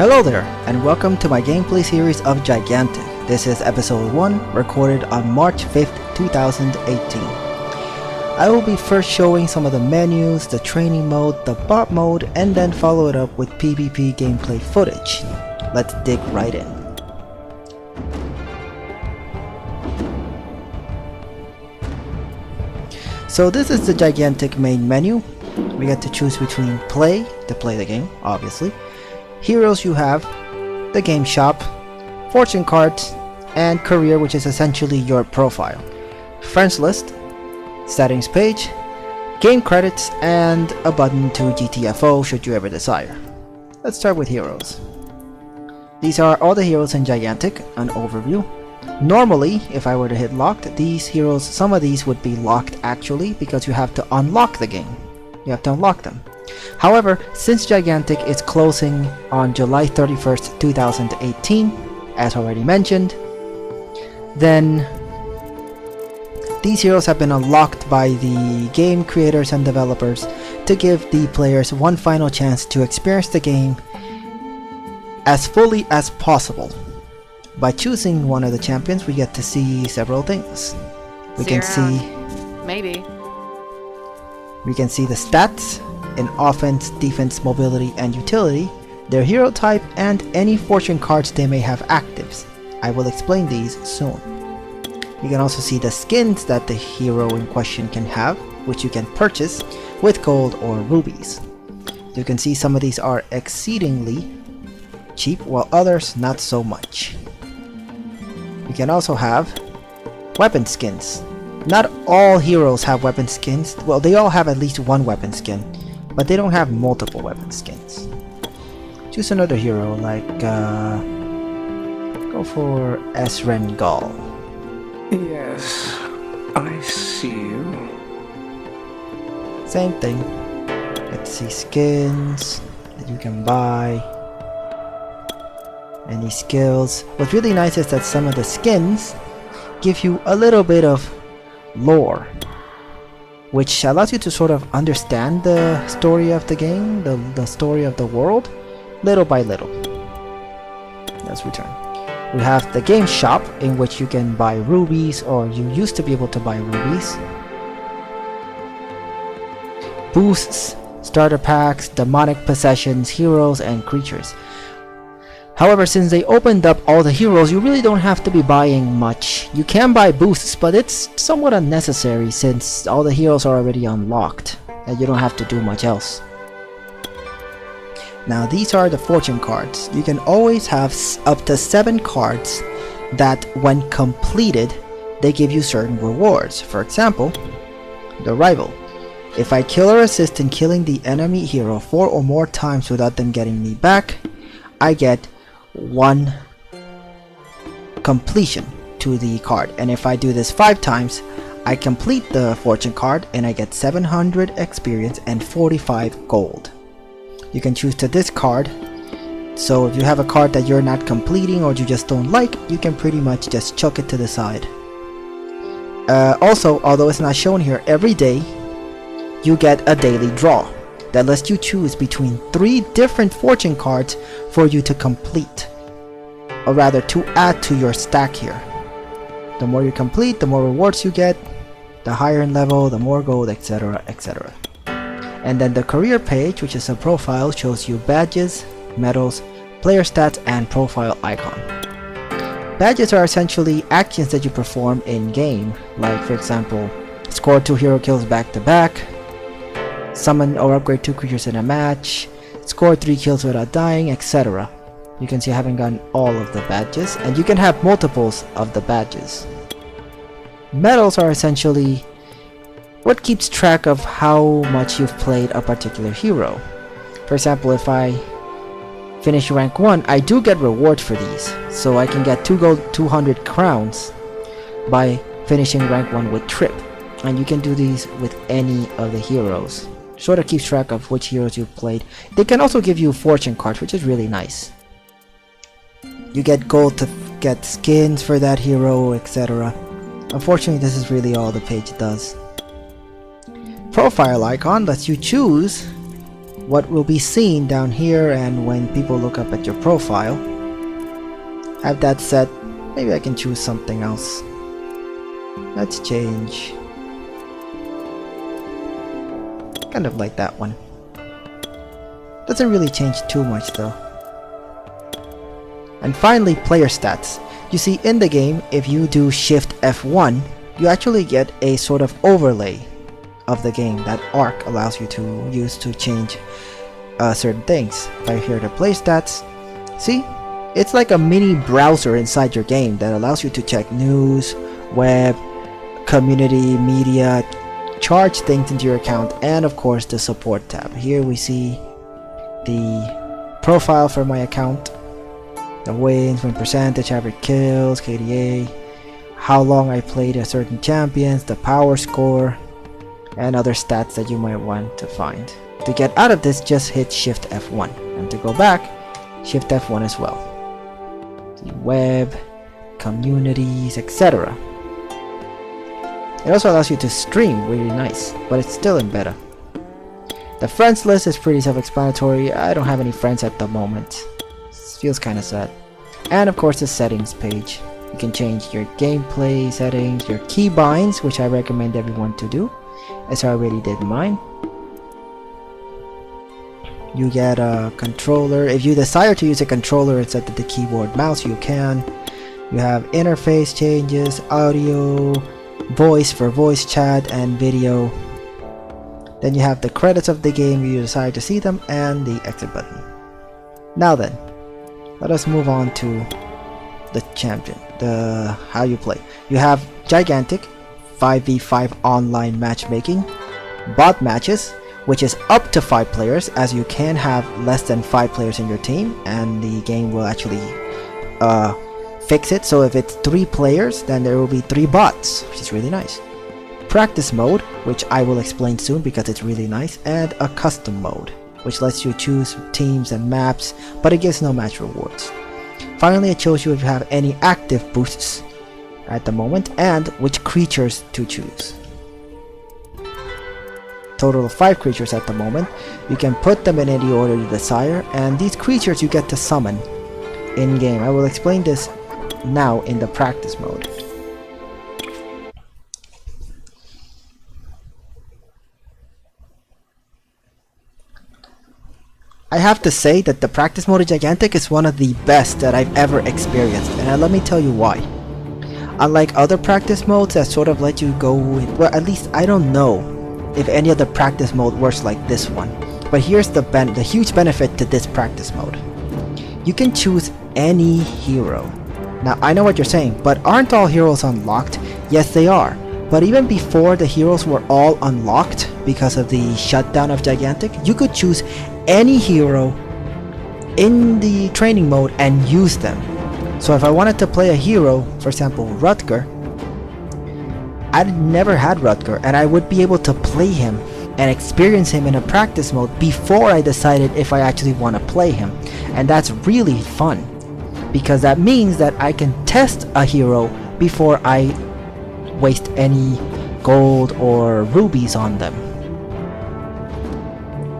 Hello there, and welcome to my gameplay series of Gigantic. This is episode 1, recorded on March 5th, 2018. I will be first showing some of the menus, the training mode, the bot mode, and then follow it up with PvP gameplay footage. Let's dig right in. So this is the Gigantic main menu. We get to choose between play, to play the game, obviously, heroes you have, the game shop, fortune cards, and career, which is essentially your profile, friends list, settings page, game credits, and a button to GTFO should you ever desire. Let's start with heroes. These are all the heroes in Gigantic, an overview. Normally, if I were to hit locked, these heroes, some of these would be locked actually because you have to unlock the game. You have to unlock them. However, since Gigantic is closing on July 31st, 2018, as already mentioned, then these heroes have been unlocked by the game creators and developers to give the players one final chance to experience the game as fully as possible. By choosing one of the champions, we get to see several things. We can see the stats in offense, defense, mobility, and utility, their hero type, and any fortune cards they may have actives. I will explain these soon. You can also see the skins that the hero in question can have, which you can purchase with gold or rubies. You can see some of these are exceedingly cheap, while others not so much. You can also have weapon skins. Not all heroes have weapon skins. Well, they all have at least one weapon skin, but they don't have multiple weapon skins. Choose another hero, like go for Esrengal. Yes, I see you. Same thing. Get to see skins that you can buy. Any skills. What's really nice is that some of the skins give you a little bit of lore, which allows you to sort of understand the story of the game, the story of the world, little by little. Let's return. We have the game shop, in which you can buy rubies, or you used to be able to buy rubies, boosts, starter packs, demonic possessions, heroes, and creatures. However, since they opened up all the heroes, you really don't have to be buying much. You can buy boosts, but it's somewhat unnecessary since all the heroes are already unlocked, and you don't have to do much else. Now these are the fortune cards. You can always have up to 7 cards that, when completed, they give you certain rewards. For example, the rival. If I kill or assist in killing the enemy hero 4 or more times without them getting me back, I get 1 completion to the card, and if I do this 5 times, I complete the fortune card and I get 700 experience and 45 gold. You can choose to discard, so if you have a card that you're not completing or you just don't like, you can pretty much just chuck it to the side. Also, although it's not shown here, every day you get a daily draw that lets you choose between 3 different fortune cards for you to complete, or rather to add to your stack here. The more you complete, the more rewards you get, the higher in level, the more gold, etc, etc. And then the career page, which is a profile, shows you badges, medals, player stats, and profile icon. Badges are essentially actions that you perform in game, like for example, score 2 hero kills back to back, summon or upgrade 2 creatures in a match, score 3 kills without dying, etc. You can see I haven't gotten all of the badges, and you can have multiples of the badges. Medals are essentially what keeps track of how much you've played a particular hero. For example, if I finish rank 1, I do get rewards for these, so I can get 2 gold, 200 crowns by finishing rank 1 with Trip, and you can do these with any of the heroes. Sort of keeps track of which heroes you've played. They can also give you fortune cards, which is really nice. You get gold to get skins for that hero, etc. Unfortunately, this is really all the page does. Profile icon lets you choose what will be seen down here, and when people look up at your profile, have that set. Maybe I can choose something else. Let's change. Kind of like that one. Doesn't really change too much though. And finally, player stats. You see, in the game, if you do Shift F1, you actually get a sort of overlay of the game that Arc allows you to use to change certain things. If I hear the play stats, see? It's like a mini browser inside your game that allows you to check news, web, community, media, charge things into your account, and of course the support tab. Here we see the profile for my account, the wins, win percentage, average kills, KDA, how long I played a certain champions, the power score, and other stats that you might want to find. To get out of this, just hit Shift F1, and to go back, Shift F1 as well. The web, communities, etc. It also allows you to stream, really nice, but it's still in beta. The friends list is pretty self-explanatory. I don't have any friends at the moment. This feels kind of sad. And of course the settings page. You can change your gameplay settings, your keybinds, which I recommend everyone to do, as I already did mine. You get a controller. If you desire to use a controller instead of the keyboard mouse, you can. You have interface changes, audio, voice for voice chat, and video. Then you have the credits of the game if you decide to see them, and the exit button. Now then, let us move on to the champion, how you play. You have gigantic 5v5 online matchmaking, bot matches, which is up to 5 players, as you can have less than 5 players in your team, and the game will actually fix it. So if it's 3 players, then there will be 3 bots, which is really nice. Practice mode, which I will explain soon because it's really nice, and a custom mode, which lets you choose teams and maps, but it gives no match rewards. Finally, it shows you if you have any active boosts at the moment, and which creatures to choose. Total of 5 creatures at the moment. You can put them in any order you desire, and these creatures you get to summon in game. I will explain this now in the practice mode. I have to say that the practice mode of Gigantic is one of the best that I've ever experienced, and let me tell you why. Unlike other practice modes that sort of let you go with, well, at least I don't know if any other practice mode works like this one. But here's the huge benefit to this practice mode. You can choose any hero. Now I know what you're saying, but aren't all heroes unlocked? Yes, they are. But even before the heroes were all unlocked because of the shutdown of Gigantic, you could choose any hero in the training mode and use them. So if I wanted to play a hero, for example Rutger, I'd never had Rutger, and I would be able to play him and experience him in a practice mode before I decided if I actually want to play him. And that's really fun, because that means that I can test a hero before I waste any gold or rubies on them.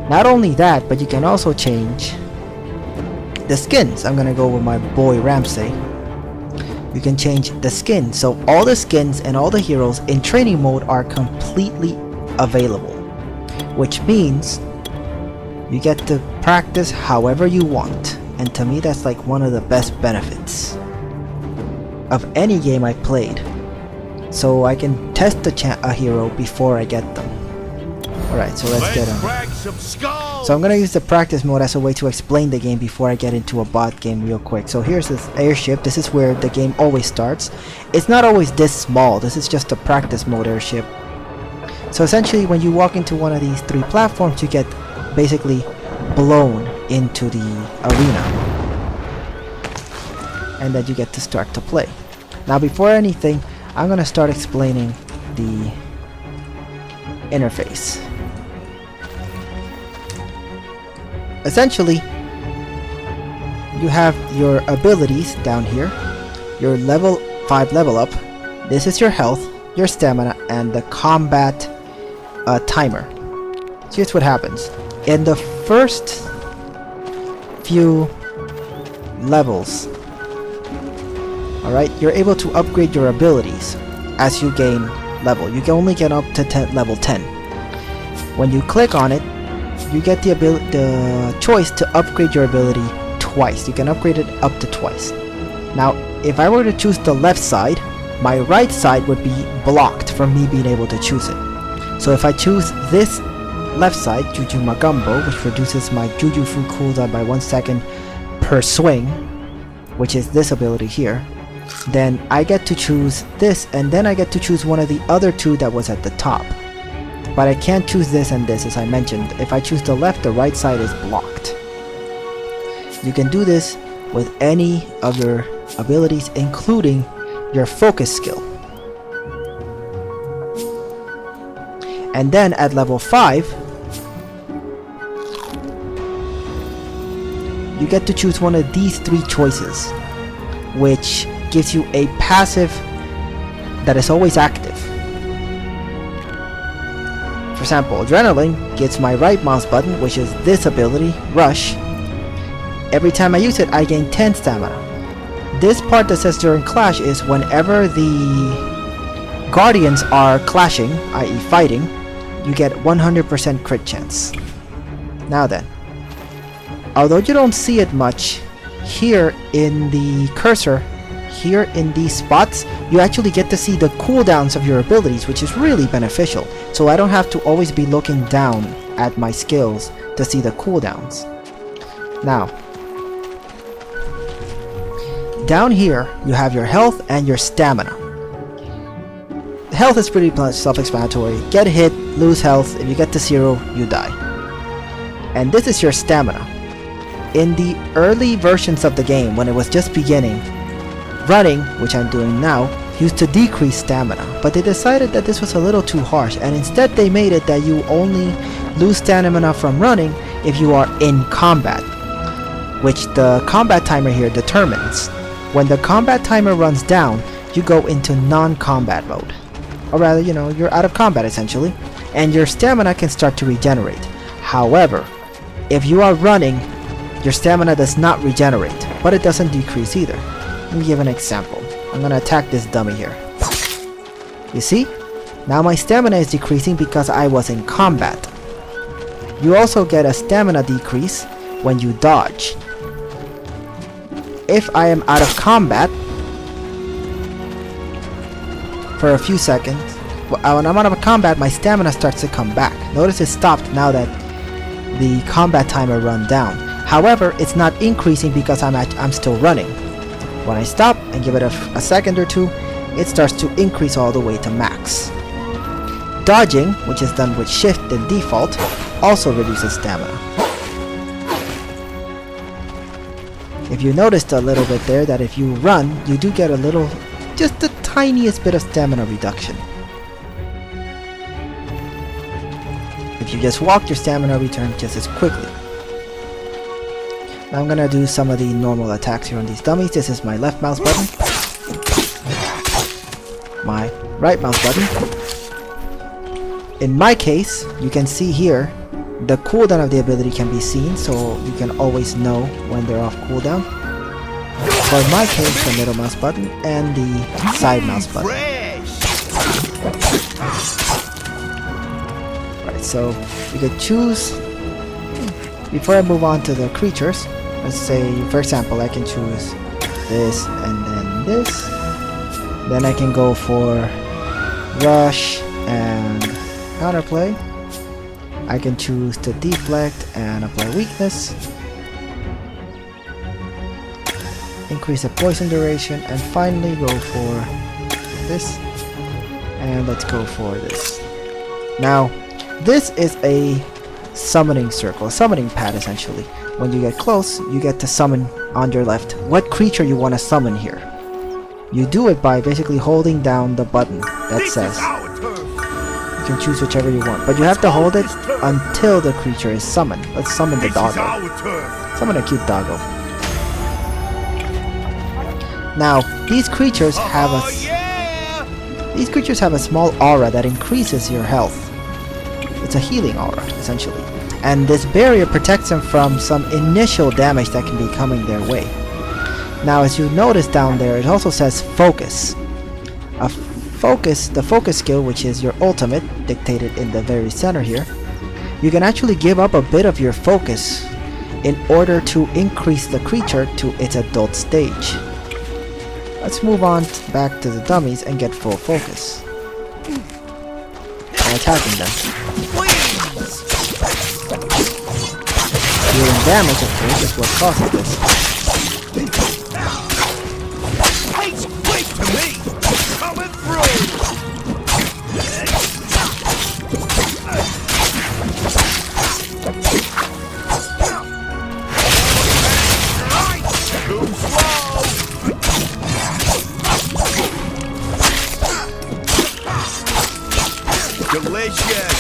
Not only that, but you can also change the skins. I'm gonna go with my boy Ramsey. You can change the skin, so all the skins and all the heroes in training mode are completely available, which means you get to practice however you want, and to me that's like one of the best benefits of any game I played. So I can test a hero before I get them. Alright, so let's get on. So I'm gonna use the practice mode as a way to explain the game before I get into a bot game real quick. So here's this airship. This is where the game always starts. It's not always this small. This is just a practice mode airship. So essentially when you walk into one of these 3 platforms, you get basically blown into the arena. And then you get to start to play. Now before anything, I'm gonna start explaining the interface. Essentially, you have your abilities down here, your level 5 level up. This is your health, your stamina, and the combat timer. So here's what happens. In the first few levels, alright, you're able to upgrade your abilities as you gain level. You can only get up to level 10. When you click on it, you get the choice to upgrade your ability twice. You can upgrade it up to twice. Now, if I were to choose the left side, my right side would be blocked from me being able to choose it. So if I choose this left side, Juju Magumbo, which reduces my Juju Fu cooldown by 1 second per swing, which is this ability here, then I get to choose this, and then I get to choose one of the other two that was at the top. But I can't choose this and this, as I mentioned. If I choose the left, the right side is blocked. You can do this with any of your abilities, including your focus skill. And then at level 5, you get to choose one of these 3 choices, which gives you a passive that is always active. For example, Adrenaline gets my right mouse button, which is this ability, Rush. Every time I use it, I gain 10 stamina. This part that says during clash is whenever the guardians are clashing, i.e. fighting, you get 100% crit chance. Now then, although you don't see it much, here in the cursor, here in these spots, you actually get to see the cooldowns of your abilities, which is really beneficial. So I don't have to always be looking down at my skills to see the cooldowns. Now, down here, you have your health and your stamina. Health is pretty self-explanatory. Get hit, lose health. If you get to 0, you die. And this is your stamina. In the early versions of the game, when it was just beginning, running, which I'm doing now, used to decrease stamina, but they decided that this was a little too harsh, and instead they made it that you only lose stamina from running if you are in combat, which the combat timer here determines. When the combat timer runs down, you go into non-combat mode. Or rather, you're out of combat essentially, and your stamina can start to regenerate. However, if you are running, your stamina does not regenerate, but it doesn't decrease either. Let me give an example. I'm gonna attack this dummy here. You see? Now my stamina is decreasing because I was in combat. You also get a stamina decrease when you dodge. If I am out of combat for a few seconds, when I'm out of combat, my stamina starts to come back. Notice it stopped now that the combat timer run down. However, it's not increasing because I'm still running. When I stop and give it a second or two, it starts to increase all the way to max. Dodging, which is done with shift and default, also reduces stamina. If you noticed a little bit there that if you run, you do get a little, just the tiniest bit of stamina reduction. If you just walk, your stamina returns just as quickly. Now I'm gonna do some of the normal attacks here on these dummies. This is my left mouse button, my right mouse button. In my case, you can see here, the cooldown of the ability can be seen, so you can always know when they're off cooldown. For my case, the middle mouse button and the side mouse button. Right, so you could choose, before I move on to the creatures, let's say, for example, I can choose this and then this. Then I can go for rush and counterplay. I can choose to deflect and apply weakness. Increase the poison duration, and finally go for this. And let's go for this. Now, this is a summoning circle, a summoning pad essentially. When you get close, you get to summon on your left what creature you want to summon here. You do it by basically holding down the button that says. You can choose whichever you want, but you have to hold it until the creature is summoned. Let's summon the doggo. Summon a cute doggo. Now, these creatures have a small aura that increases your health. It's a healing aura, essentially. and this barrier protects them from some initial damage that can be coming their way. Now, as you notice down there, it also says focus. The focus skill, which is your ultimate, dictated in the very center here. You can actually give up a bit of your focus in order to increase the creature to its adult stage. Let's move on back to the dummies and get full focus. By attacking them. Dealing damage, of course, is what causes this. Haze, wait to me! Coming through! Too slow! Delicious!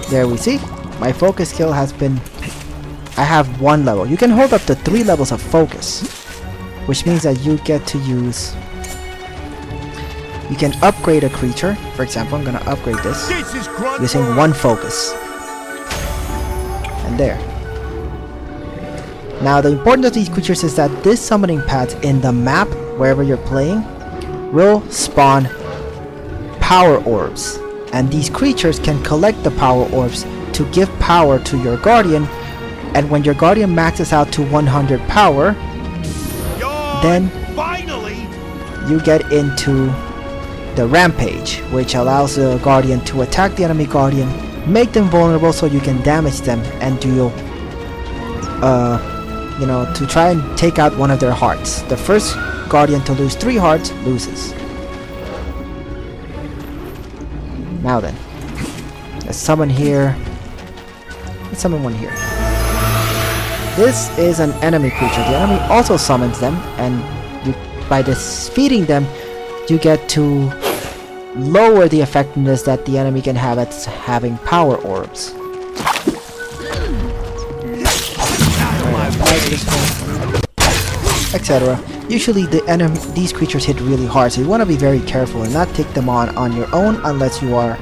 There we see. My focus skill has been... I have 1 level. You can hold up to 3 levels of focus, which means that you get to use... You can upgrade a creature. For example, I'm gonna upgrade this using 1 focus. And there. Now the importance of these creatures is that this summoning pads in the map, wherever you're playing, will spawn power orbs. And these creatures can collect the power orbs to give power to your guardian. And when your guardian maxes out to 100 power, then finally you get into the rampage, which allows the guardian to attack the enemy guardian, make them vulnerable so you can damage them and deal you know, to try and take out one of their hearts. The first guardian to lose 3 hearts loses. Now then, let's summon here. Let's summon one here. This is an enemy creature. The enemy also summons them, and by defeating them, you get to lower the effectiveness that the enemy can have at having power orbs. Etc. Usually these creatures hit really hard, so you want to be very careful and not take them on your own unless you are,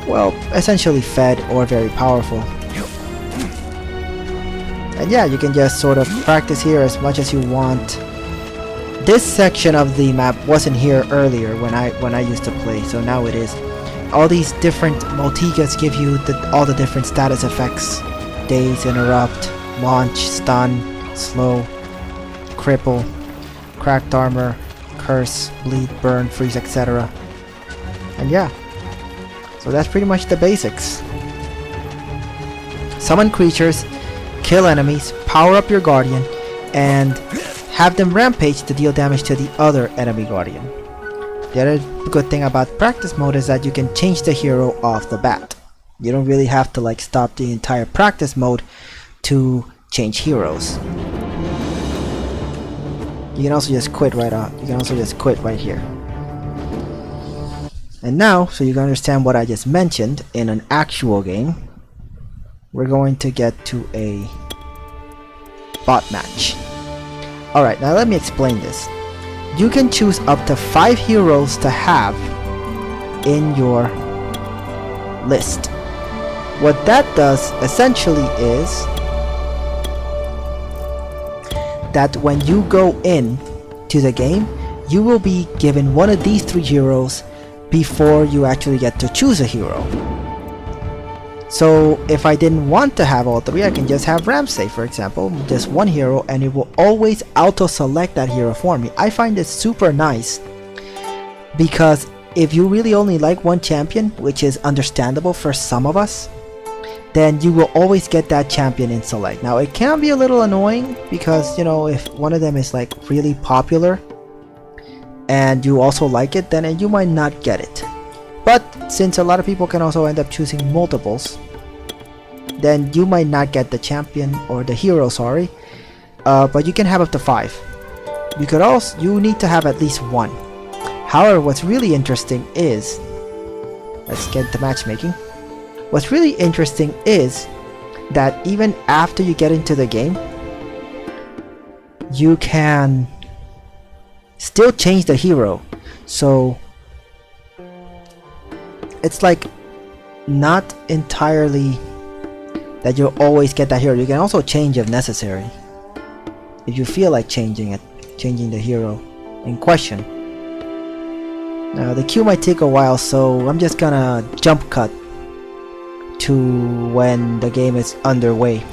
well, essentially fed or very powerful. And yeah, you can just sort of practice here as much as you want. This section of the map wasn't here earlier when I used to play, so now it is. All these different multigas give you all the different status effects. Daze, interrupt, launch, stun, slow, cripple, cracked armor, curse, bleed, burn, freeze, etc. And yeah, so that's pretty much the basics. Summon creatures, kill enemies, power up your guardian, and have them rampage to deal damage to the other enemy guardian. The other good thing about practice mode is that you can change the hero off the bat. You don't really have to like stop the entire practice mode to change heroes. You can also just quit right off. You can also just quit right here. And now, so you can understand what I just mentioned in an actual game, we're going to get to a bot match. Alright, now let me explain this. You can choose up to 5 heroes to have in your list. What that does essentially is that when you go in to the game, you will be given one of these 3 heroes before you actually get to choose a hero. So if I didn't want to have all 3, I can just have Ramsay, for example, just 1 hero, and it will always auto-select that hero for me. I find it super nice because if you really only like 1 champion, which is understandable for some of us, then you will always get that champion in select. Now it can be a little annoying because, you know, if one of them is like really popular and you also like it, then you might not get it. But since a lot of people can also end up choosing multiples, then you might not get the champion or the hero, sorry, but you can have up to 5. You need to have at least 1. However, what's really interesting is, let's get to matchmaking. What's really interesting is that even after you get into the game, you can still change the hero. So it's like not entirely that you'll always get that hero. You can also change if necessary. If you feel like changing the hero in question. Now the queue might take a while, so I'm just gonna jump cut to when the game is underway.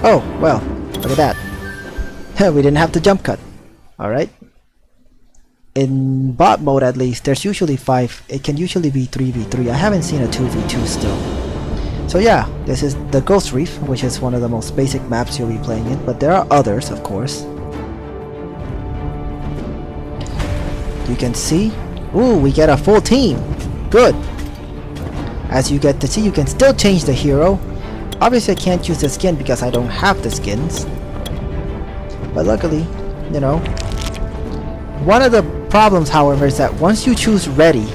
Oh, well, look at that. We didn't have to jump cut. Alright. In bot mode at least, there's usually 5. It can usually be 3v3. I haven't seen a 2v2 still. So yeah, this is the Ghost Reef, which is one of the most basic maps you'll be playing in, but there are others, of course. You can see, ooh, we get a full team. Good. As you get to see, you can still change the hero. Obviously I can't use the skin because I don't have the skins. But luckily, you know. One of the problems, however, is that once you choose ready,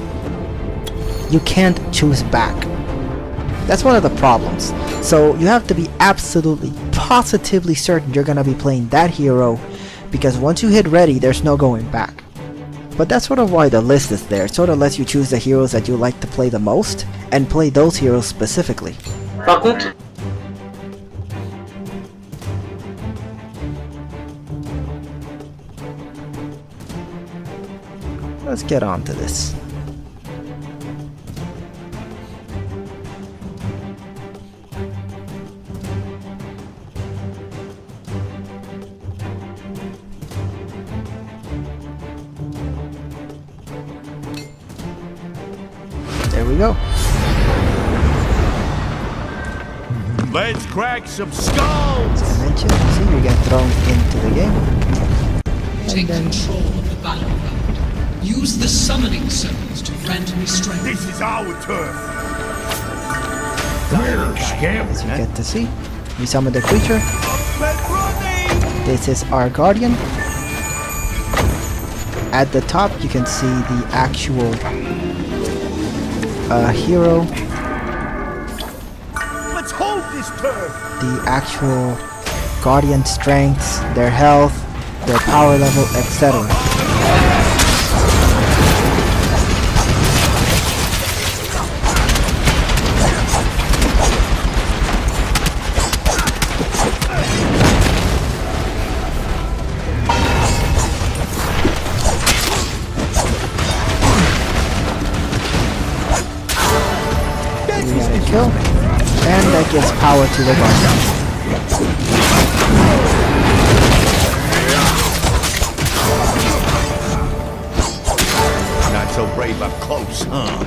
you can't choose back. That's one of the problems. So you have to be absolutely, positively certain you're gonna be playing that hero, because once you hit ready, there's no going back. But that's sort of why the list is there. It sort of lets you choose the heroes that you like to play the most, and play those heroes specifically. Par contre, Let's get on to this. There we go. Let's crack some skulls! As I mentioned, see, you get thrown into the game. Take then- control of the battleground. Use the summoning circles to grant me strength. This is our turf! Come here, scamp! As you get to see, we summon the creature. Let's running! This is our guardian. At the top, you can see the actual hero, Let's hold this turf! the actual guardian strengths, their health, their power level, etc. We got a kill, and that gives power to the guardian. Not so brave up close, huh?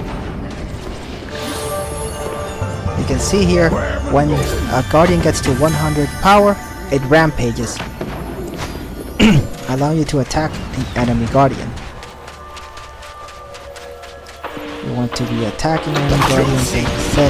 You can see here, when a guardian gets to 100 power, it rampages, allowing you to attack the enemy guardian. You want to be attacking enemy guardians, etc.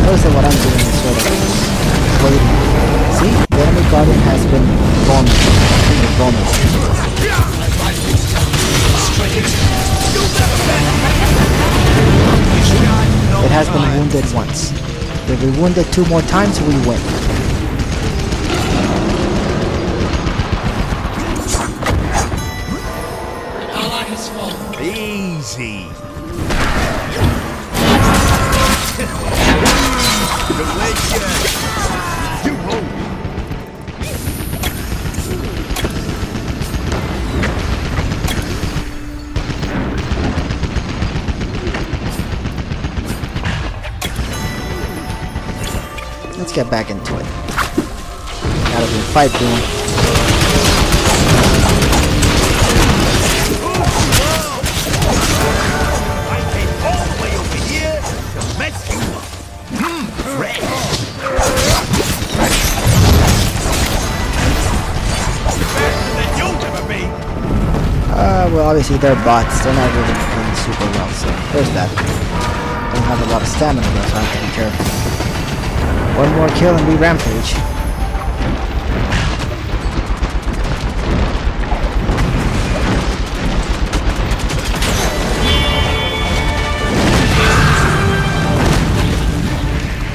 Notice that what I'm doing is sort of waiting. See? The enemy guardian has been vulnerable. It has been wounded once. If we wound it 2 more times, we win. Ally has fallen. Easy. The legend. You hold. Let's get back into it. Gotta be a fight doing. I came all the way over here to mess you up. Fresh. Faster than you'll ever be. Well, obviously they're bots. They're not really playing super well, so there's that. Don't have a lot of stamina though, so I have to be careful. One more kill and we rampage.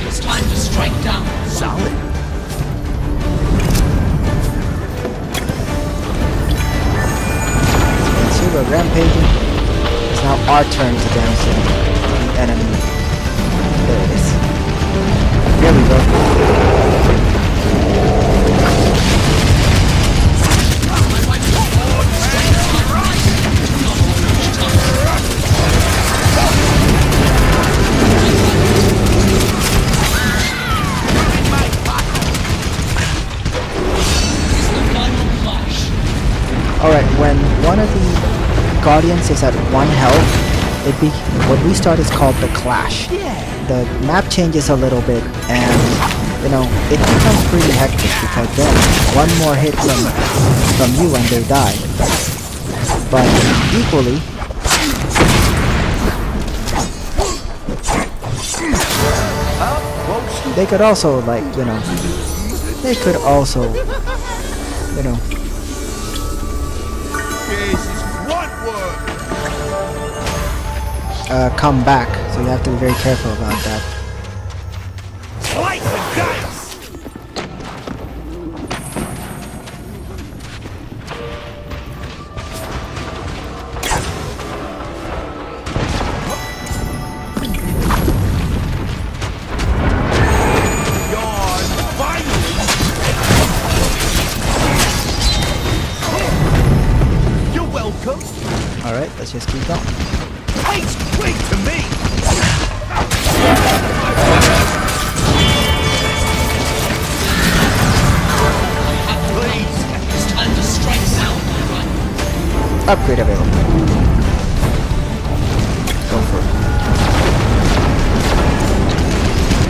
It's time to strike down. Solid. See, we're rampaging. It's now our turn to damage the enemy. There it is. There we go. Alright, when one of the guardians is at 1 health, what we start is called the clash. The map changes a little bit, and you know, it becomes pretty hectic because then one more hit from you and they die. But equally, they could also, like, you know, they could also, you know, This is grunt work. come back, so you have to be very careful about that. Slice and dice. You're welcome. Alright, let's just keep going. Haze, wait to me. Please. It's time to strike down. Upgrade available. Go for it.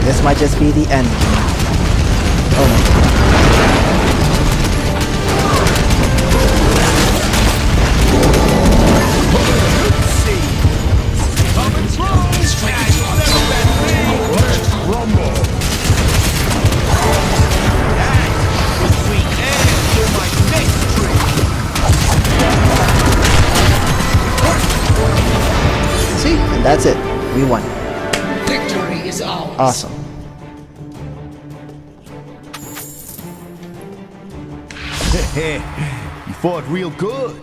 This might just be the end. Oh no. See? And that's it. We won. Victory is ours. Awesome. You fought real good.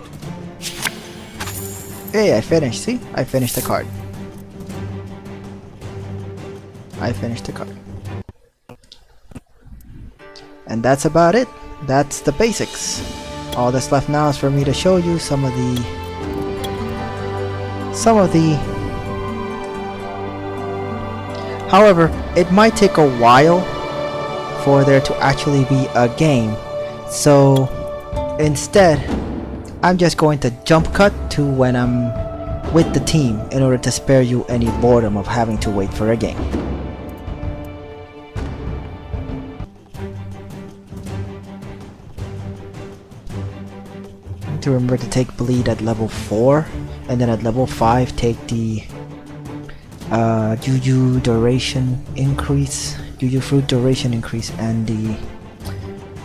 Hey, I finished. See? I finished the card. I finished the card. And that's about it. That's the basics. All that's left now is for me to show you some of the however, it might take a while for there to actually be a game. So instead, I'm just going to jump cut to when I'm with the team in order to spare you any boredom of having to wait for a game. To remember to take bleed at level 4, and then at level 5 take the Juju duration increase, Juju fruit duration increase, and the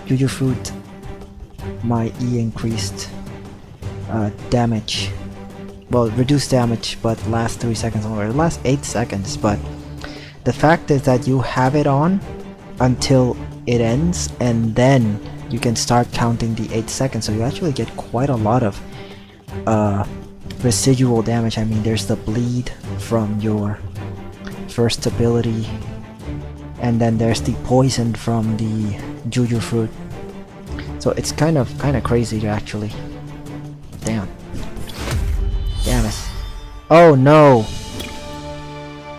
Juju fruit my E increased damage. Well, reduced damage, but last 3 seconds longer. Last 8 seconds, but the fact is that you have it on until it ends, and then you can start counting the 8 seconds, so you actually get quite a lot of residual damage. I mean, there's the bleed from your first ability, and then there's the poison from the Juju fruit. So it's kind of crazy actually. Damn it. Oh no.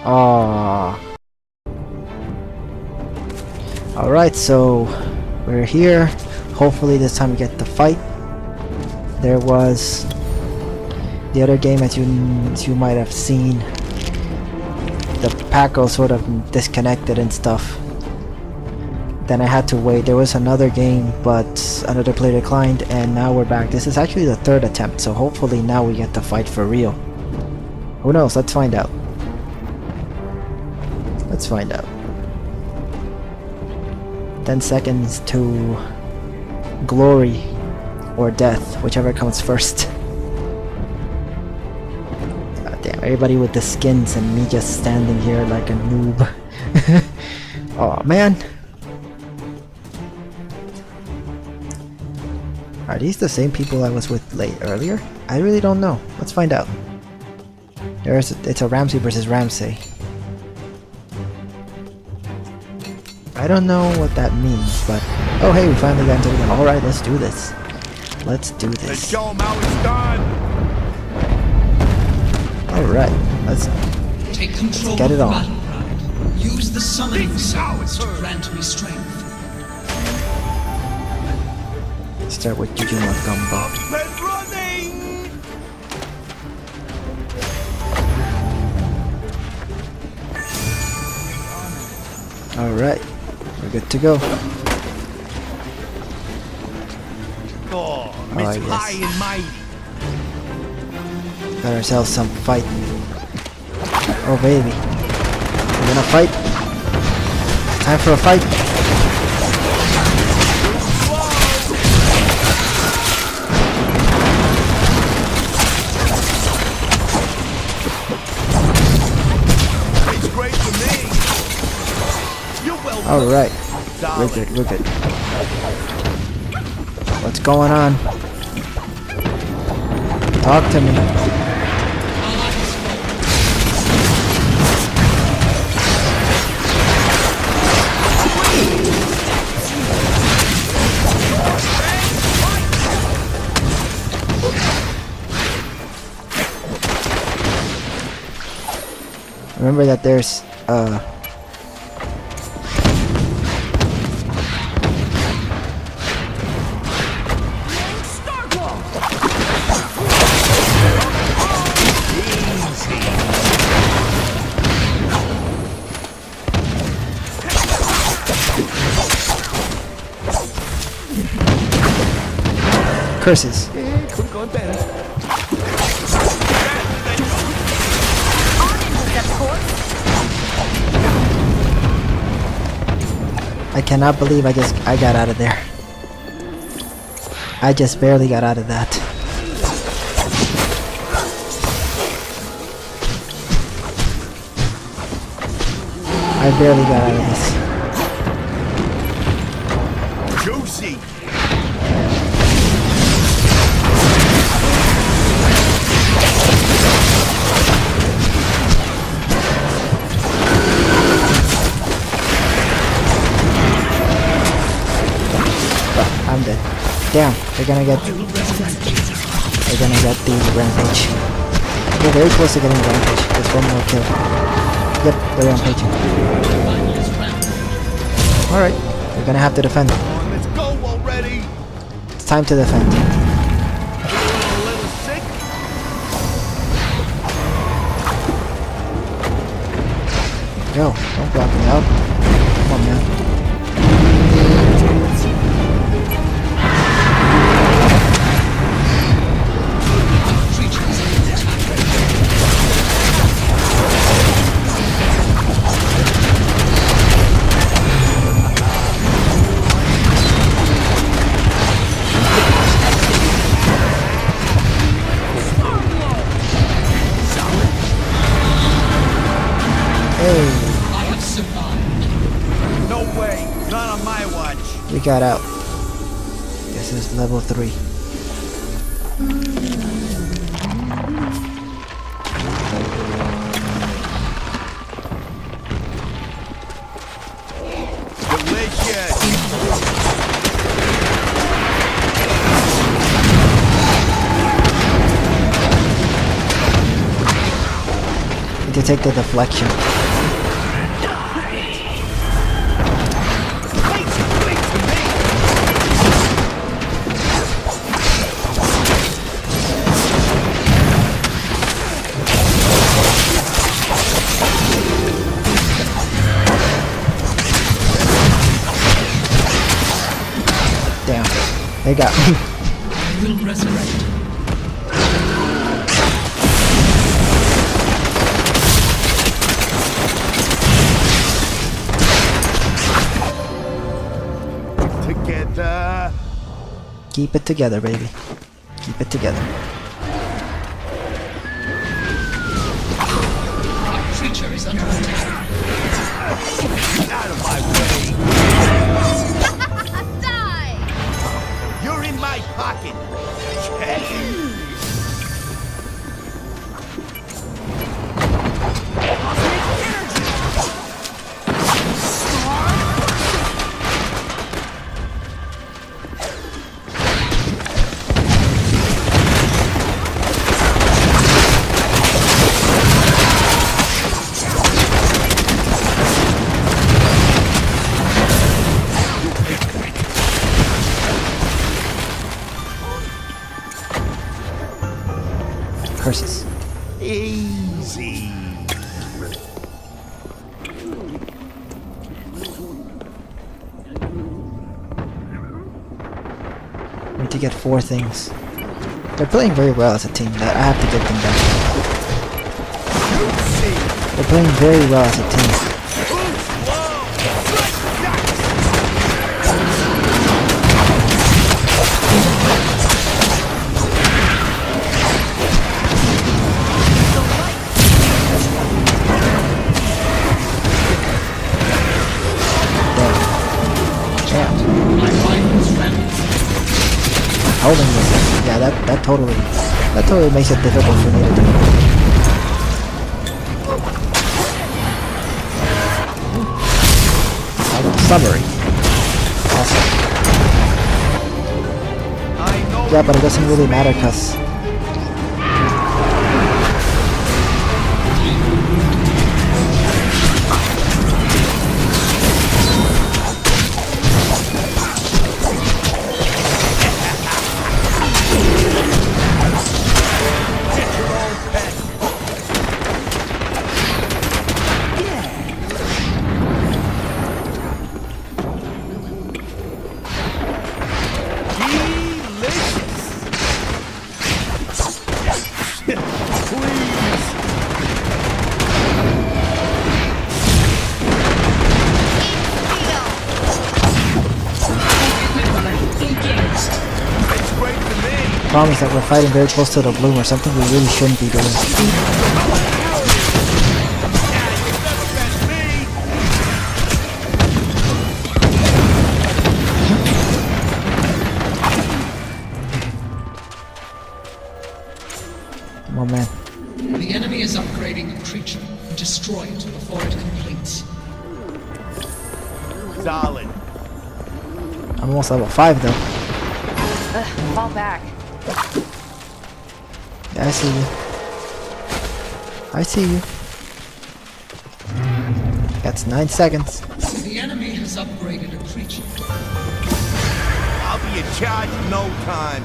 Ah. Alright, so we're here. Hopefully this time we get the fight. There was the other game, as you might have seen, the Paco sort of disconnected and stuff. Then I had to wait. There was another game, but another player declined, and now we're back. This is actually the 3rd attempt, so hopefully now we get to fight for real. Who knows? Let's find out. Let's find out. 10 seconds to glory or death, whichever comes first. God damn, everybody with the skins and me just standing here like a noob. Oh man. Are these the same people I was with earlier? I really don't know. Let's find out. It's a Ramsey versus Ramsey. I don't know what that means, but oh hey, we finally got into the game. Alright, let's do this. Let's do Let's this. show 'em how it's done. Alright, let's Take control get it of on. battle pride. Use the summoning This is how sounds it's to heard. grant me strength. start with Jujuma Gumbo. Up and running. Alright, we're good to go. Oh, Miss yes. High and Mighty. Got ourselves some fight. Oh baby. We're gonna fight. Time for a fight. It's great for me. You're welcome. Alright. We're Darling. good, we're good. What's going on? Talk to me. Remember that there's curses. Could have gone better. I cannot believe I got out of there. I just barely got out of that. I barely got out of this. Juicy. I'm dead. Damn, they're gonna get the rampage. We're very close to getting the rampage. Just one more kill. Yep, they're rampaging. Alright, we're gonna have to defend. Come on, let's go already. It's time to defend. A little sick. Yo, don't block me out. Come on, man. Hey, I have survived. No way. Not on my watch. we got out. This is level 3. Delicious. Need to take the deflection. Damn, they got me. I will resurrect. Keep it together, baby. Keep it together. Our creature is under attack. Out of my way! Die! You're in my pocket! Check! Curses. Easy! Need to get 4 things. They're playing very well as a team. That I have to give them that. They're playing very well as a team. Holding this, yeah, that totally makes it difficult for me to do. Summary. Awesome. Yeah, but it doesn't really matter cause problem is that we're fighting very close to the bloom or something we really shouldn't be doing. Oh man. The enemy is upgrading a creature. Destroy it before it completes. Solid. I'm almost level 5 though. Fall back. Yeah, I see you. I see you. That's 9 seconds. The enemy has upgraded a creature. I'll be in charge in no time.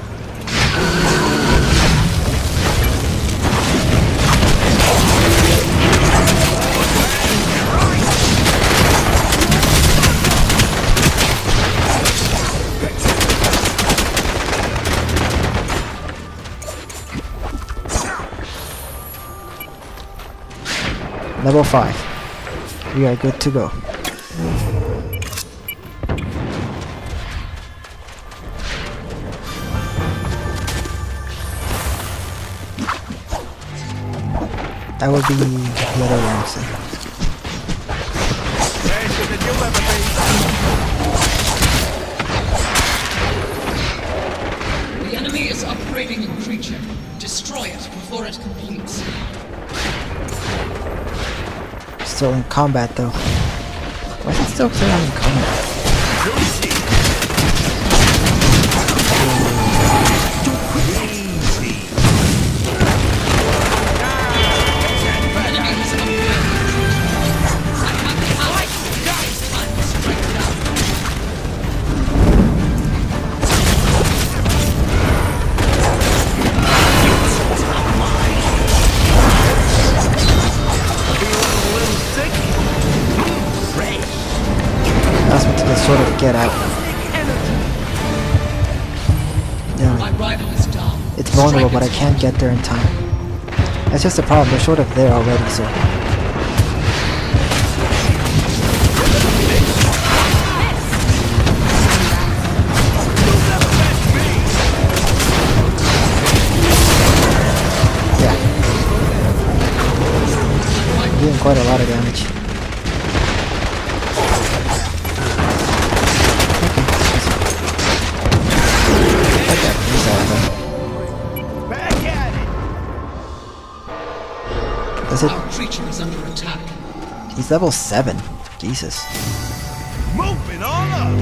Level 5. We are good to go. That would be the other one, so. Faster than you'll ever be. The enemy is upgrading a creature. Destroy it before it completes. Still in combat though. Why is it still saying I'm in combat? Sort of get out. My rival is down. It's vulnerable, but I can't get there in time. That's just the problem. They're sort of there already, so. quite a lot of damage. Okay, he's out of there. Back at it! Does it? Our creature is under attack. He's level 7. Jesus. Moving on up!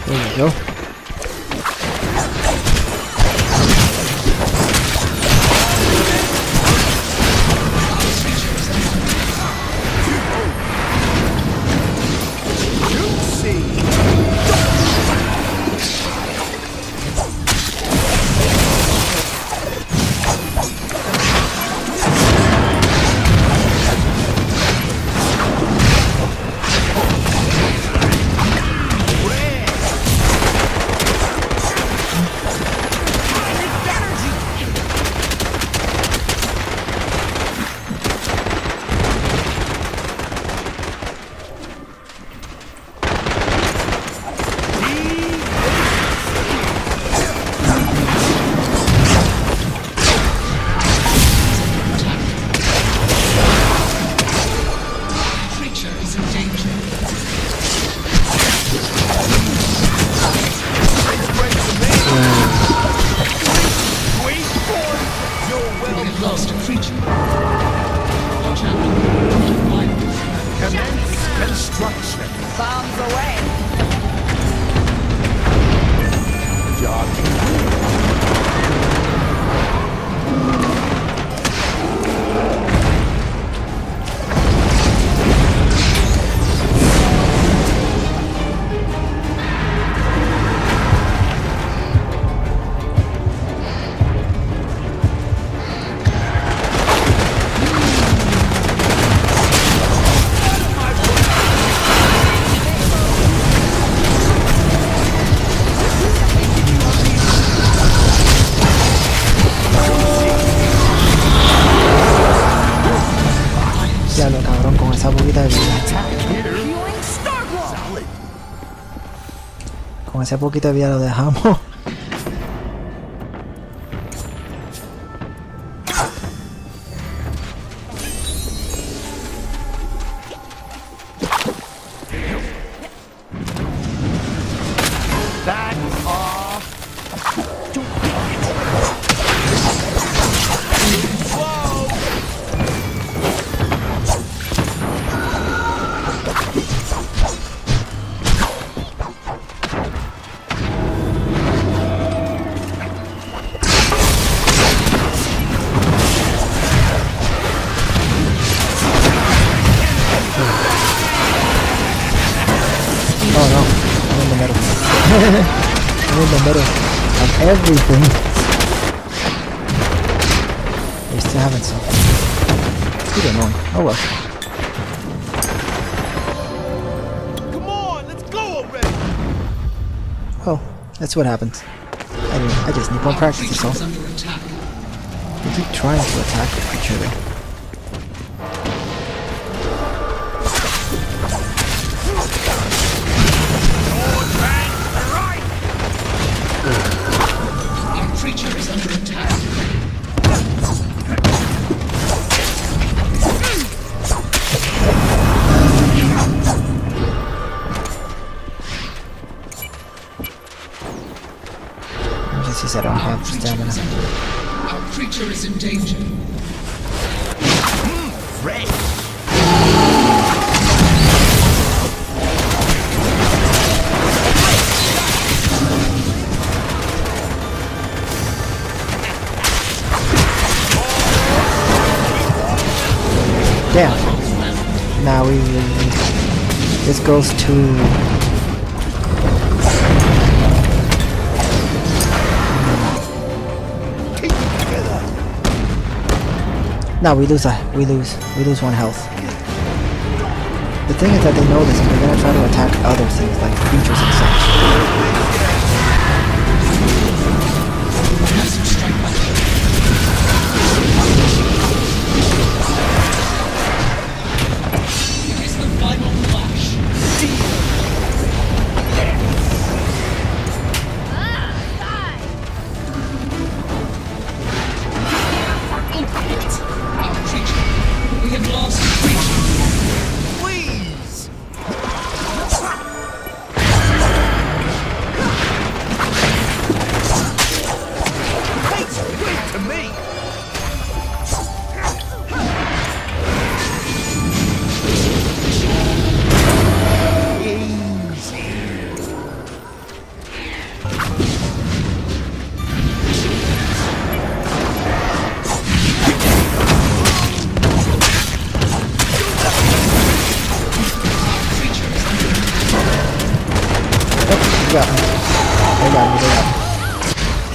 There you go. Construction. Bombs away. Diablo, cabrón, con esa poquita de vida. Con esa poquita de vida lo dejamos. That's off. Oh no, I'm in the middle. I'm in the middle of everything. We're still having some. It's pretty annoying. Oh well. Come on, let's go already. Well, that's what happens. I mean, I just need more Our practice, creature that's is all. under attack. We keep trying to attack the creature though. Our creature is under attack. Just he said I don't have Our creature stamina. is under. Our creature is in danger. Red. Damn. Now we this goes to now we lose one health. The thing is that they know this and they're gonna try to attack other things like creatures and such.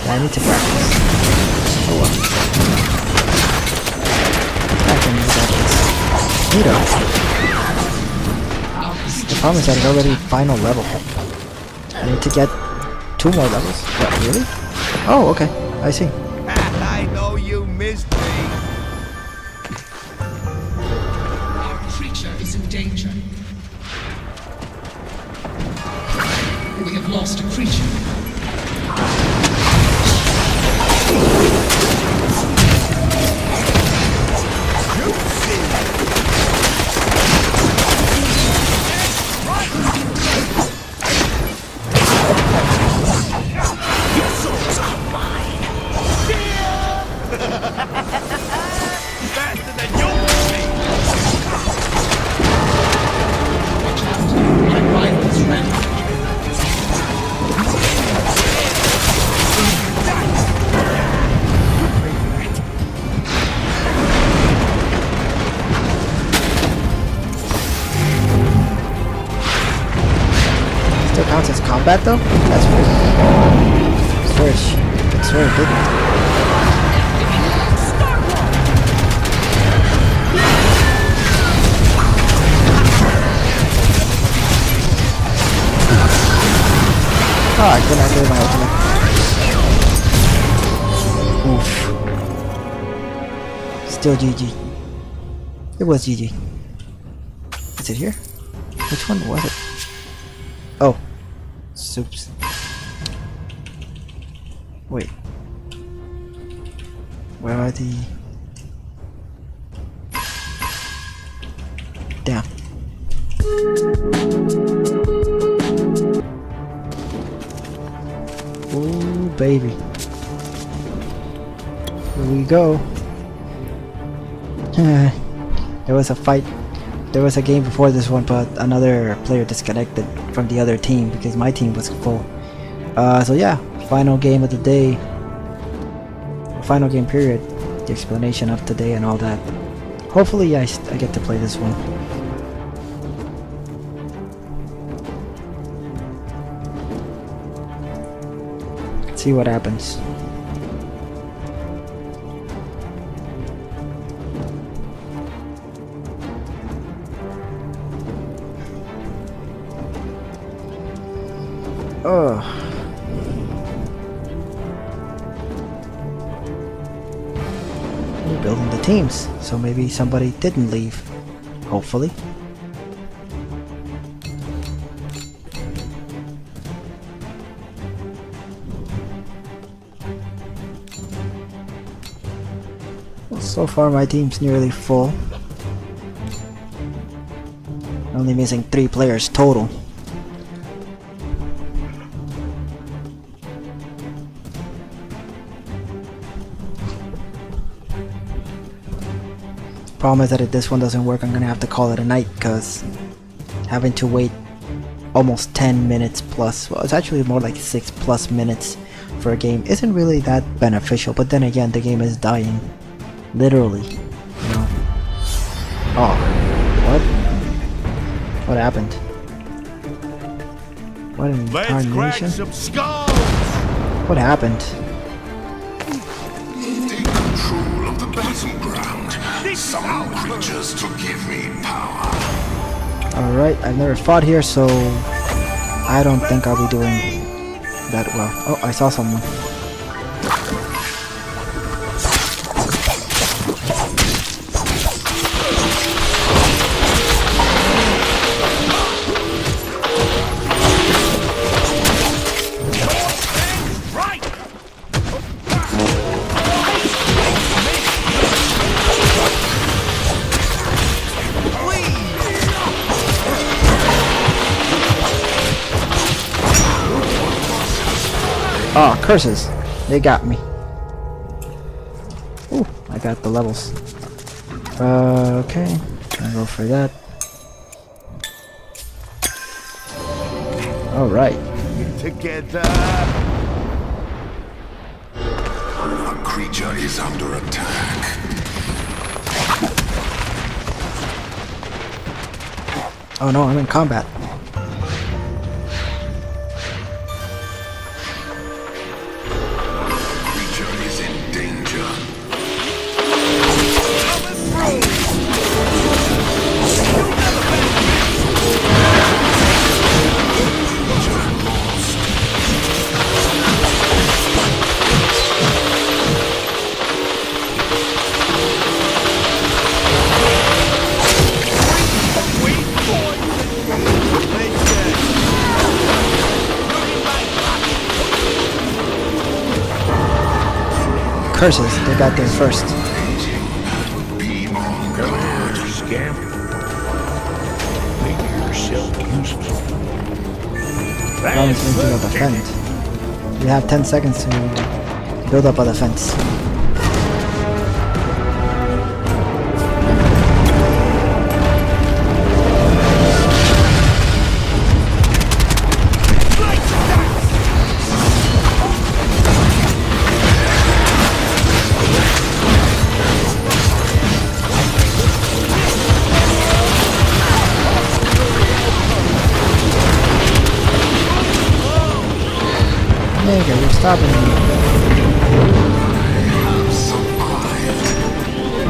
I need to practice. Oh well. I can use that. Neato. The problem is that it's already final level. I need to get 2 more levels. What, really? Oh, okay. I see. I know you missed me. Our creature is in danger. We have lost a creature. Faster than you'll be. My rival is ready. Still counts as combat though? That's weird. I swear it didn't. Oh, I couldn't activate my ultimate. Oof. Still GG. It was GG. Is it here? Which one was it? Oh. Soups. Wait. Where are the... Damn. Ooh, baby. Here we go. There was a fight. There was a game before this one, but another player disconnected from the other team because my team was full. So yeah, final game of the day. Final game period. The explanation of today and all that. Hopefully I get to play this one. See what happens. Oh. We're building the teams, so maybe somebody didn't leave. Hopefully. Well, so far my team's nearly full. Only missing 3 players total. Problem is that if this one doesn't work, I'm gonna have to call it a night because having to wait almost 10 minutes plus, well, it's actually more like 6+ minutes for a game isn't really that beneficial. But then again, the game is dying, literally. You know. Oh, what? What happened? What in Let's crack tarnation? some skulls. What happened? Take control of the battleground. Summon creatures to give me power. Alright, I've never fought here, so I don't think I'll be doing that well. Oh, I saw someone. Oh, curses. They got me. Ooh, I got the levels. Okay. Gonna go for that. Alright. Together. A creature is under attack. Oh no, I'm in combat. curses, they got there first. Come here, scamp. Make yourself useful. Rollins into a defense. You have 10 seconds to build up a defense. Nigga, you're stopping me.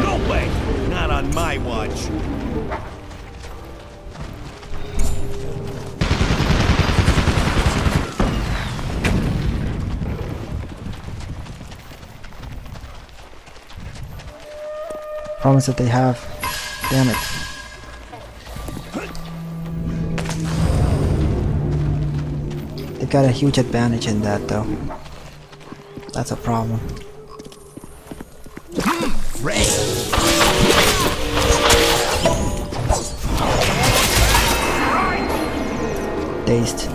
No way! Not on my watch. Problems that they have. Damn it. They got a huge advantage in that though. That's a problem. Dazed.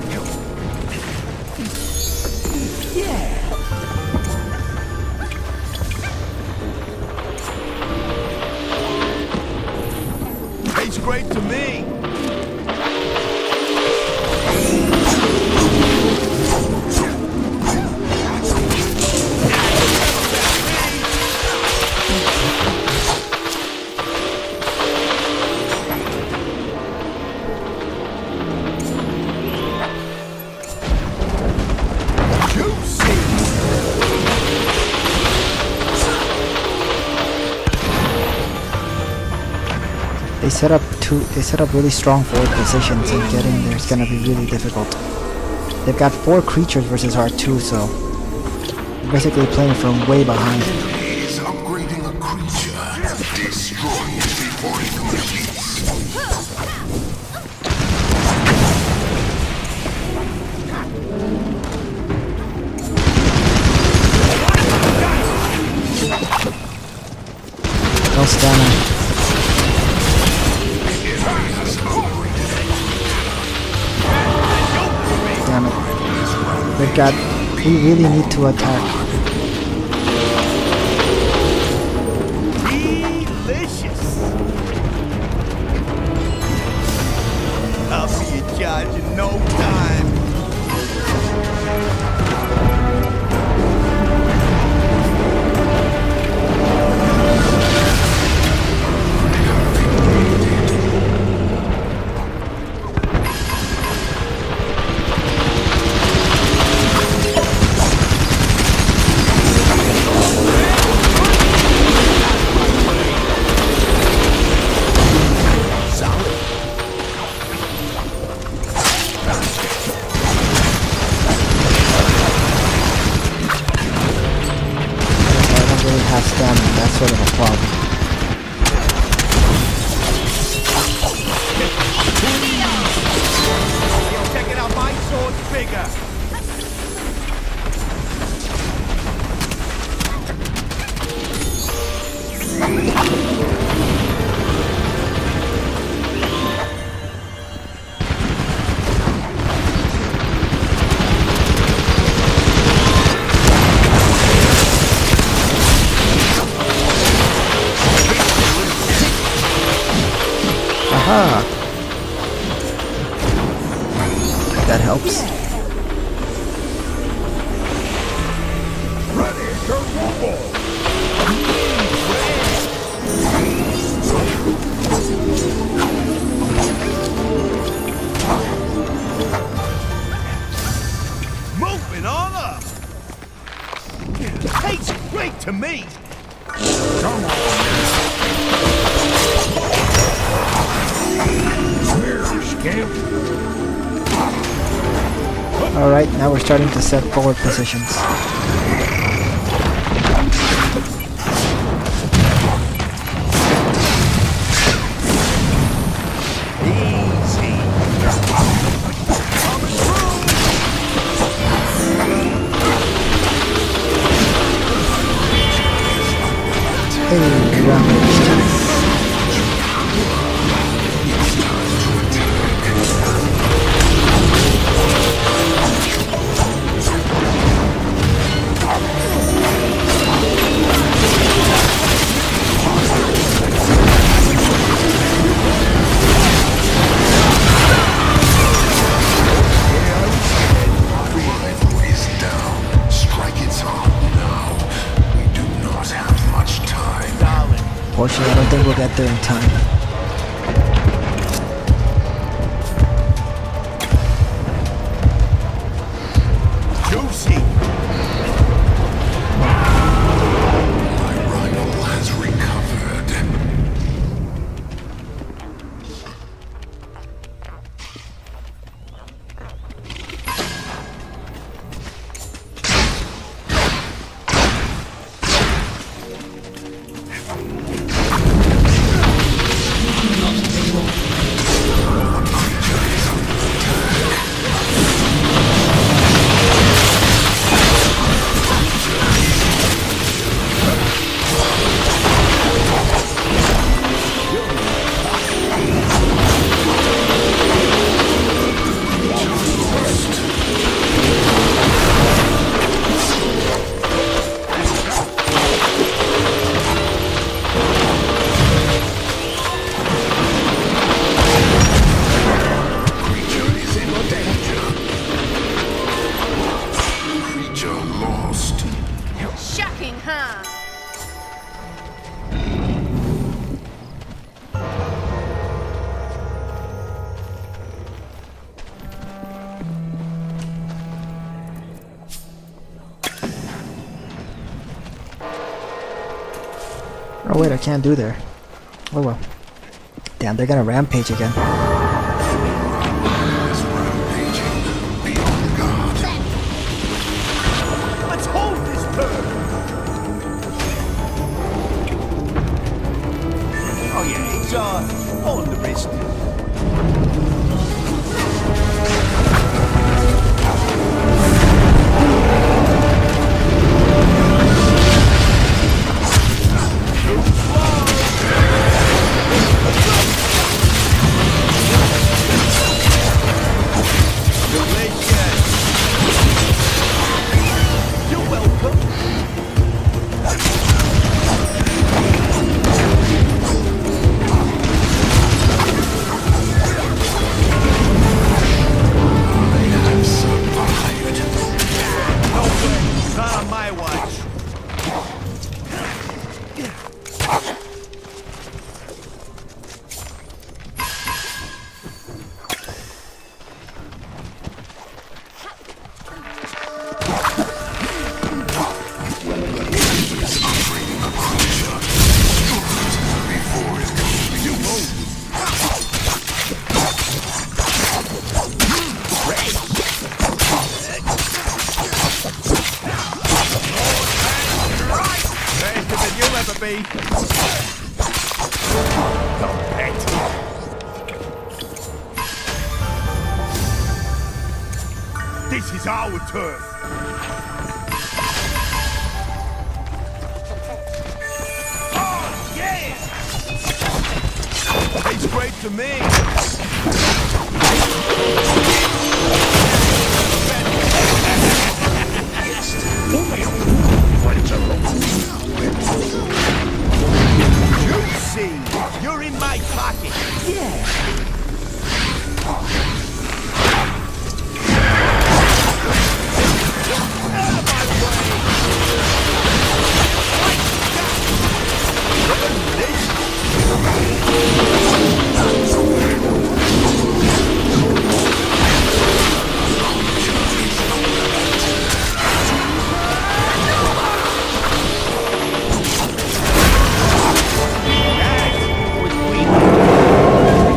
Tastes great to me. They set up really strong forward positions, and getting there is gonna be really difficult. They've got 4 creatures versus R2, so they're basically playing from way behind. He's upgrading a creature. Destroy it before it completes. No stamina. Damn it. They've got... We really need to attack. Delicious. I'll see you judge in no time. Have stamina, that's sort of a problem. Yo, check it out, my sword's bigger. Aha! That helps. Ready to rumble. Moving on up. Tastes great to me. Come on. Alright, now we're starting to set forward positions. Easy. Hey, rampage. Rival is down. Strike its heart now. We do not have much time. Darling. Fortunately, I don't think we'll get there in time. Juicy. My rival has recovered. Creature is in danger. Creature lost. Shocking, huh? Oh wait, I can't do there. Oh well. Damn, they're gonna rampage again. Is rampaging. Be on guard. Let's hold this bird. Oh yeah, it's on the wrist. You're welcome. Not on my watch. Faster than you'll ever be. Come, pet. This is our turf. Oh, yeah! Tastes great to me. Juicy! You're in my pocket. Yeah.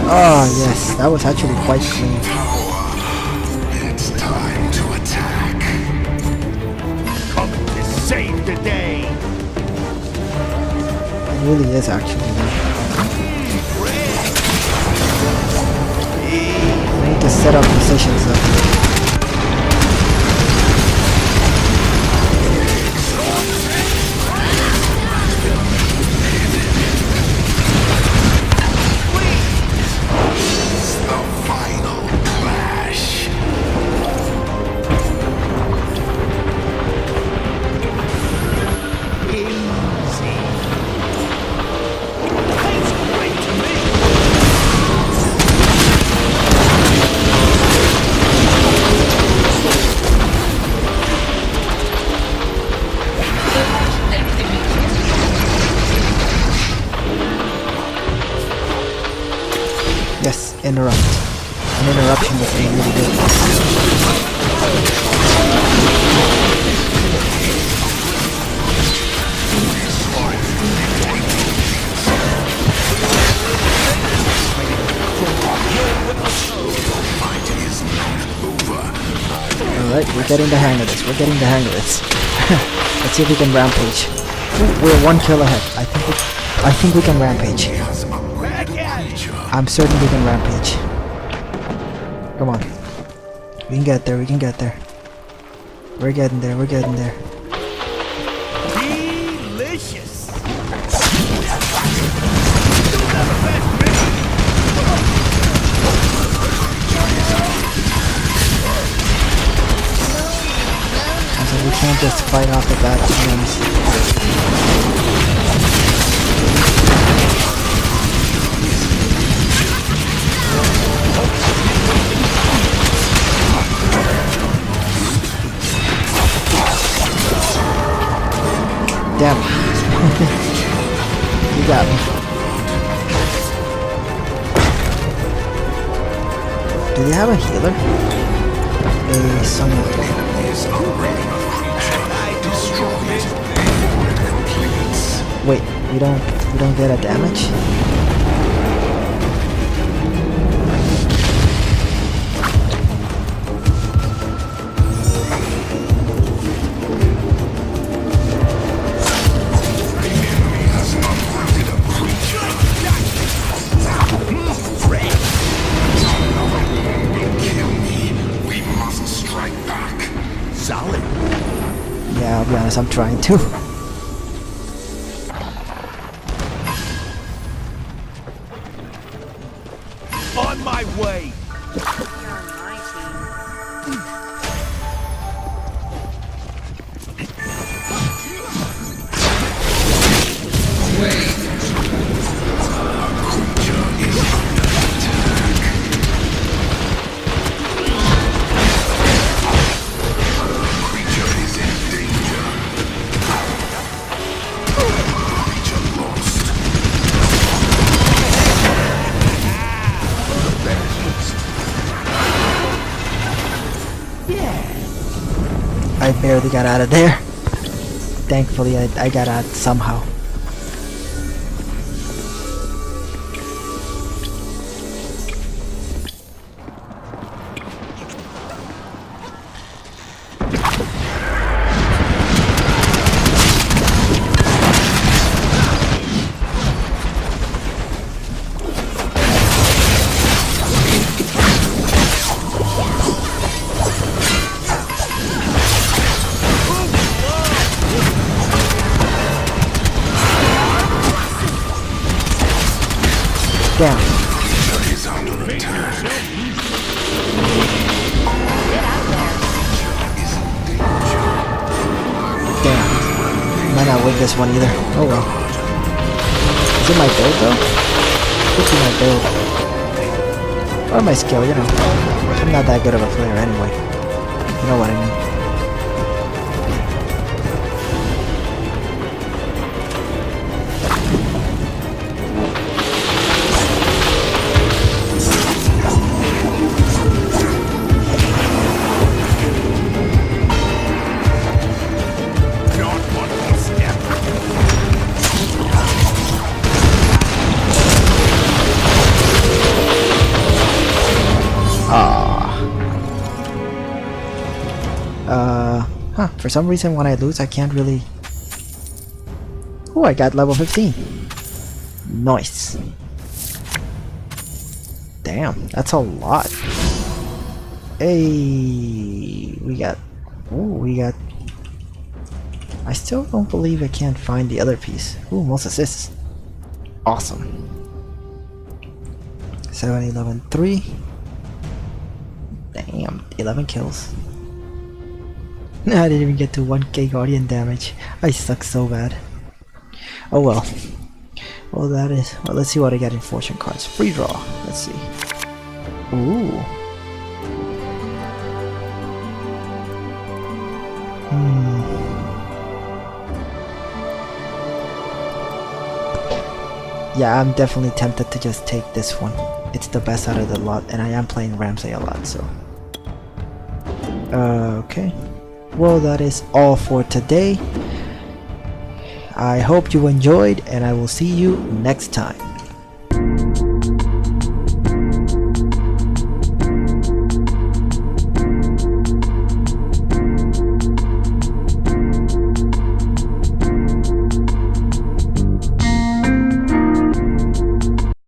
Oh yes, that was actually quite clean. It's time to attack. Coming to save the day. It really is actually. I need to set up positions though. interrupt. An interruption would be really good. Alright, we're getting the hang of this. We're getting the hang of this. Let's see if we can rampage. Ooh, we're 1 kill ahead. I think we can rampage. I'm certain we can rampage. Come on. We can get there, we can get there. We're getting there, we're getting there. Delicious. So we can't just fight off the bat, to be honest. Damn. You got me. Do they have a healer? A someone. Wait, we don't get a damage? Solid. Yeah, I'll be honest, I'm trying to. On my way. You're on my team. I barely got out of there. Thankfully, I got out somehow. Damn. Damn. Might not win this one either. Oh well. Is it my build though? Could be my build. Or my skill, you know. I'm not that good of a player anyway. You know what I mean. For some reason when I lose I can't really... Oh, I got level 15. Nice. Damn, that's a lot. Hey, we got... Ooh, we got... I still don't believe I can't find the other piece. Ooh, most assists. Awesome. 7, 11, 3. Damn, 11 kills. I didn't even get to 1k guardian damage. I suck so bad. Oh well. Well, that is... Well, let's see what I get in fortune cards. Free draw. Let's see. Ooh. Yeah, I'm definitely tempted to just take this one. it's the best out of the lot, and I am playing Ramsey a lot, so. Okay. Well, that is all for today. I hope you enjoyed, and I will see you next time.